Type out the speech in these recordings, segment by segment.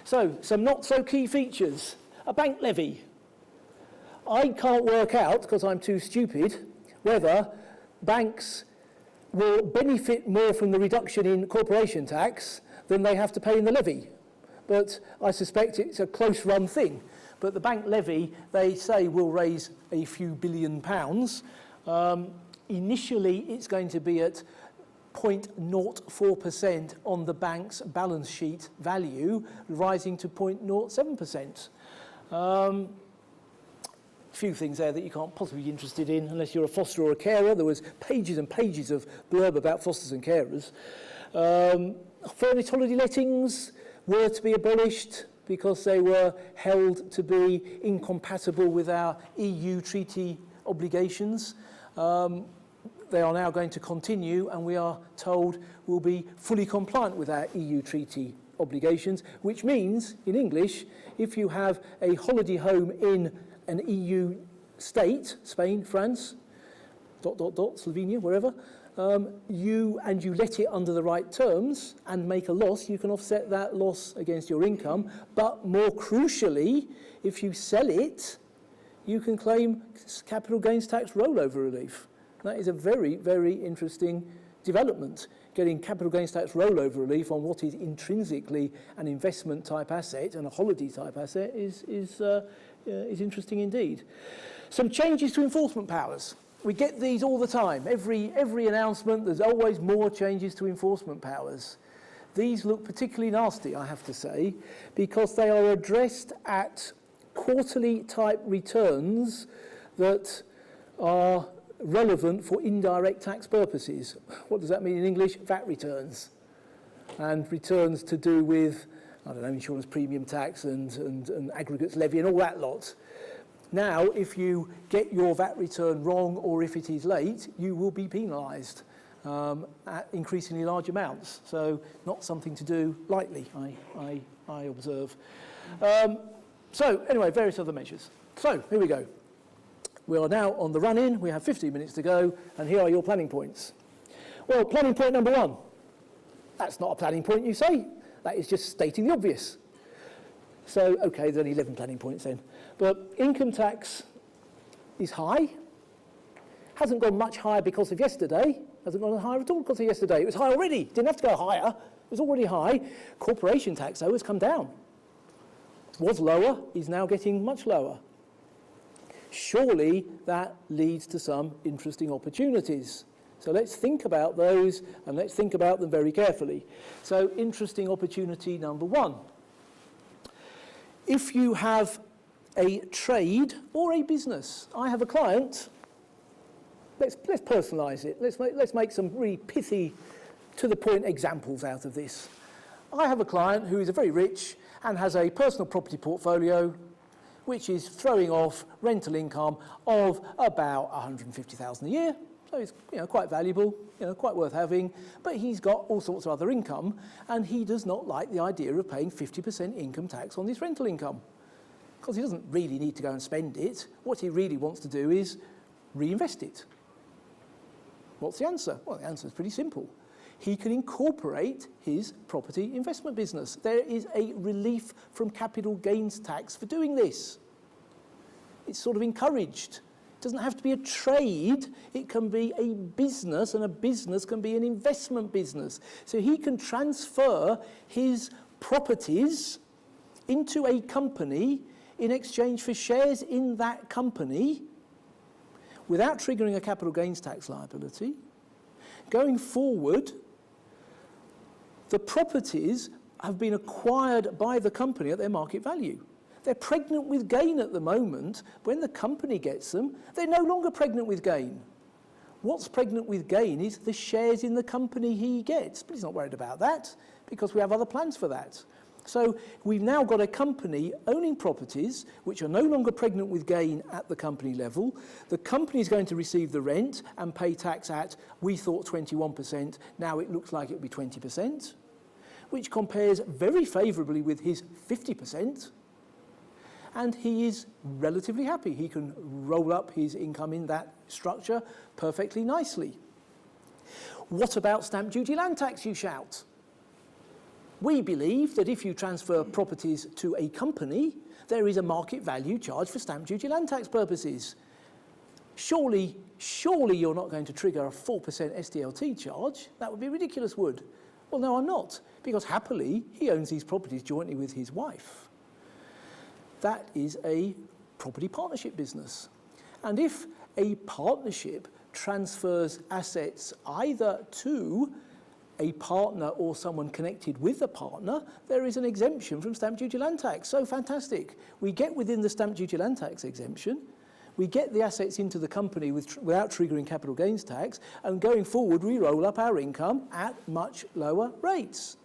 So, some not so key features. A bank levy. I can't work out, because I'm too stupid, whether banks will benefit more from the reduction in corporation tax than they have to pay in the levy. But I suspect it's a close-run thing. But the bank levy, they say, will raise a few billion pounds. Initially, it's going to be at 0.04% on the bank's balance sheet value, rising to 0.07%. Few things there that you can't possibly be interested in unless you're a foster or a carer. There was pages and pages of blurb about fosters and carers. Furnished holiday lettings were to be abolished because they were held to be incompatible with our EU treaty obligations. They are now going to continue, and we are told will be fully compliant with our EU treaty obligations, which means, in English, if you have a holiday home in an EU state, Spain, France, ... Slovenia, wherever, you let it under the right terms and make a loss, you can offset that loss against your income. But more crucially, if you sell it, you can claim capital gains tax rollover relief. That is a very, very interesting development. Getting capital gains tax rollover relief on what is intrinsically an investment type asset and a holiday type asset is interesting indeed. Some changes to enforcement powers. We get these all the time. Every announcement, there's always more changes to enforcement powers. These look particularly nasty, I have to say, because they are addressed at quarterly type returns that are relevant for indirect tax purposes. What does that mean in English? VAT returns. And returns to do with, I don't know, insurance premium tax and aggregates levy and all that lot. Now, if you get your VAT return wrong or if it is late, you will be penalised at increasingly large amounts. So not something to do lightly, I observe. So anyway, various other measures. So here we go. We are now on the run-in. We have 15 minutes to go, and here are your planning points. Well, planning point number one. That's not a planning point, you say. That is just stating the obvious. So, okay, there's only 11 planning points then. But income tax is high. Hasn't gone much higher because of yesterday. Hasn't gone higher at all because of yesterday. It was high already. Didn't have to go higher. It was already high. Corporation tax, though, has come down. Was lower, is now getting much lower. Surely that leads to some interesting opportunities. So let's think about those, and let's think about them very carefully. So interesting opportunity number one. If you have a trade or a business, I have a client, let's personalise it. Let's make some really pithy, to-the-point examples out of this. I have a client who is very rich and has a personal property portfolio which is throwing off rental income of about 150,000 a year. So it's quite valuable, quite worth having, but he's got all sorts of other income, and he does not like the idea of paying 50% income tax on this rental income, because he doesn't really need to go and spend it. What he really wants to do is reinvest it. What's the answer? Well, the answer is pretty simple. He can incorporate his property investment business. There is a relief from capital gains tax for doing this. It's sort of encouraged. It doesn't have to be a trade. It can be a business, and a business can be an investment business. So he can transfer his properties into a company in exchange for shares in that company without triggering a capital gains tax liability. Going forward, the properties have been acquired by the company at their market value. They're pregnant with gain at the moment. When the company gets them, they're no longer pregnant with gain. What's pregnant with gain is the shares in the company he gets. But he's not worried about that because we have other plans for that. So we've now got a company owning properties which are no longer pregnant with gain at the company level. The company is going to receive the rent and pay tax at, we thought 21%, now it looks like it'll be 20%, which compares very favourably with his 50%. And he is relatively happy. He can roll up his income in that structure perfectly nicely. What about stamp duty land tax, you shout? We believe that if you transfer properties to a company, there is a market value charge for stamp duty land tax purposes. Surely you're not going to trigger a 4% SDLT charge. That would be ridiculous, would? Well, no, I'm not, because happily, he owns these properties jointly with his wife. That is a property partnership business. And if a partnership transfers assets either to a partner or someone connected with a partner, there is an exemption from stamp duty land tax. So fantastic. We get within the stamp duty land tax exemption, we get the assets into the company without triggering capital gains tax, and going forward we roll up our income at much lower rates.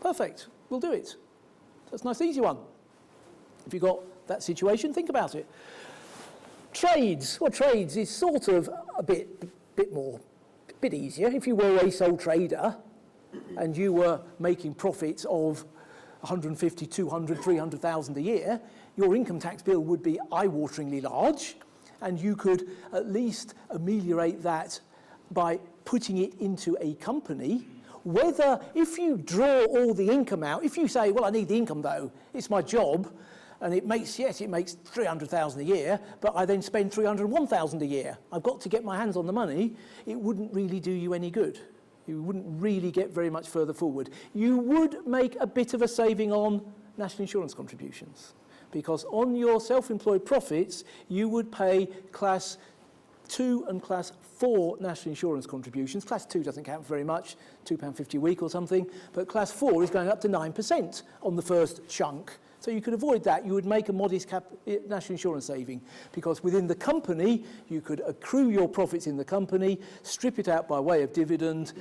Perfect, we'll do it. That's a nice easy one. If you've got that situation, think about it. Trades, well, trades is sort of a bit easier. If you were a sole trader and you were making profits of 150, 200, 300,000 a year, your income tax bill would be eye-wateringly large, and you could at least ameliorate that by putting it into a company. Whether, if you draw all the income out, if you say, well, I need the income though, it's my job, and it makes 300,000 a year, but I then spend 301,000 a year. I've got to get my hands on the money. It wouldn't really do you any good. You wouldn't really get very much further forward. You would make a bit of a saving on national insurance contributions, because on your self-employed profits, you would pay Class 2 and Class 4 national insurance contributions. Class 2 doesn't count very much, £2.50 a week or something, but Class 4 is going up to 9% on the first chunk. So you could avoid that. You would make a modest national insurance saving, because within the company, you could accrue your profits in the company, strip it out by way of dividend.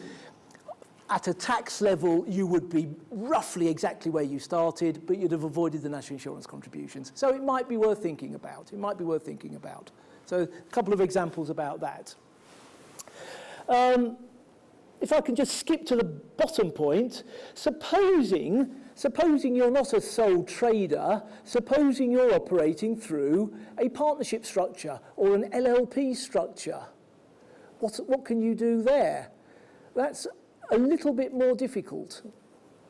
At a tax level, you would be roughly exactly where you started, but you'd have avoided the national insurance contributions. So it might be worth thinking about. It might be worth thinking about. So a couple of examples about that. If I can just skip to the bottom point, supposing you're not a sole trader, supposing you're operating through a partnership structure or an LLP structure, what can you do there? That's a little bit more difficult,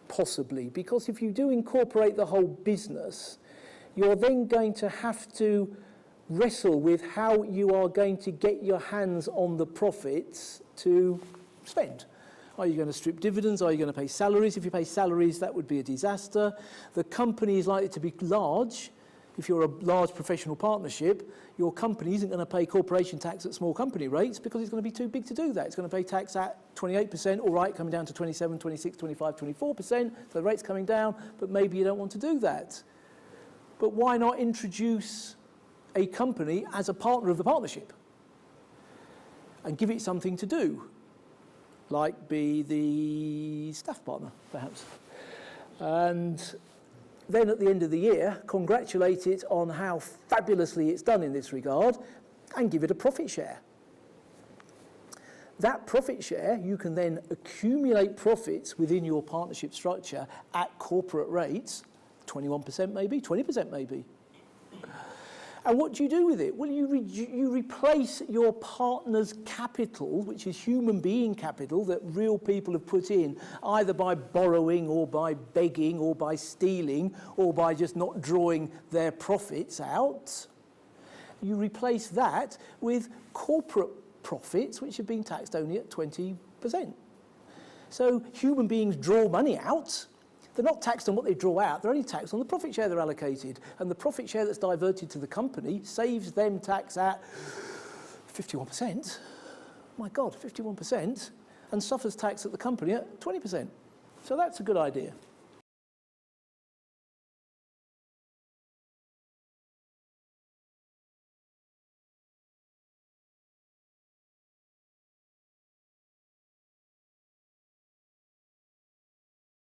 possibly, because if you do incorporate the whole business, you're then going to have to wrestle with how you are going to get your hands on the profits to spend. Are you going to strip dividends? Are you going to pay salaries? If you pay salaries, that would be a disaster. The company is likely to be large. If you're a large professional partnership, your company isn't going to pay corporation tax at small company rates because it's going to be too big to do that. It's going to pay tax at 28%, all right, coming down to 27, 26, 25, 24%. So the rate's coming down, but maybe you don't want to do that. But why not introduce a company as a partner of the partnership and give it something to do? Like be the staff partner, perhaps. And then at the end of the year, congratulate it on how fabulously it's done in this regard and give it a profit share. That profit share, you can then accumulate profits within your partnership structure at corporate rates, 21% maybe, 20% maybe. And what do you do with it? Well, you replace your partner's capital, which is human being capital that real people have put in, either by borrowing or by begging or by stealing or by just not drawing their profits out. You replace that with corporate profits, which have been taxed only at 20%. So human beings draw money out. They're not taxed on what they draw out, they're only taxed on the profit share they're allocated. And the profit share that's diverted to the company saves them tax at 51%. My God, 51%, and suffers tax at the company at 20%. So that's a good idea.